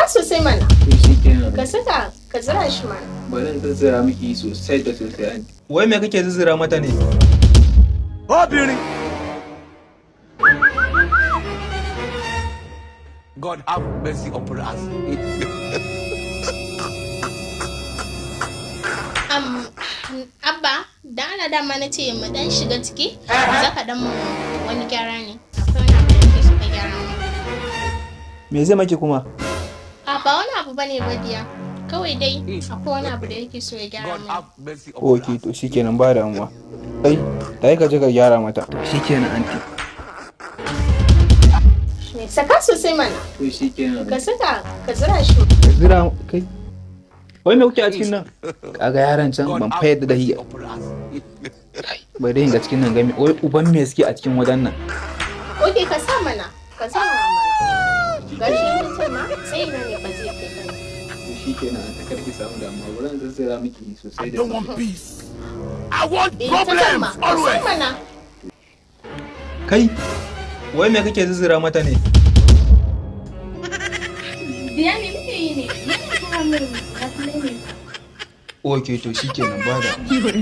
saka sosai mana. To shikenan. Ka saka ka zira shi mana. Bari in zazzara miki sosai da sosai. Wai me kake zuzzura mata ne? God have mercy upon us. Abba, da ana dama na ce mu dan shiga ciki, za ka dan mu wani gyara ne. Akwai wani abu da yake so ka gyara mu. Me zai maki kuma? Ba wani abu bane ba diya. Kawai dai akwai wani abu da yake so ya gyara God mu. have mercy upon Okay, to shikenan ba damuwa. Kai, tayi ka je ka gyara mata. To shikenan anti. Saka sosai mana. To shikenan. Ka saka ka zira shi. Ka zira kai. Wai me kuke a cikin nan? Kaga yaran can ban fa yadda da hiya. Bari in ga cikin nan gami. Wai uban me suke a cikin wajen nan? Okay, ka sa mana. Ka sa mana. Gashi ne ce ma sai ina ne ba zai kai ba. To shikenan an takar ki samu damuwa. Bari in zazzara miki sosai da sosai. peace. I want Ta problems Ka sa always. mana. Kai, wai me kake zuzzura mata ne? Diya ne muke yi ne. Yana kuma min gasu ne. Okay, to shikenan ba damuwa.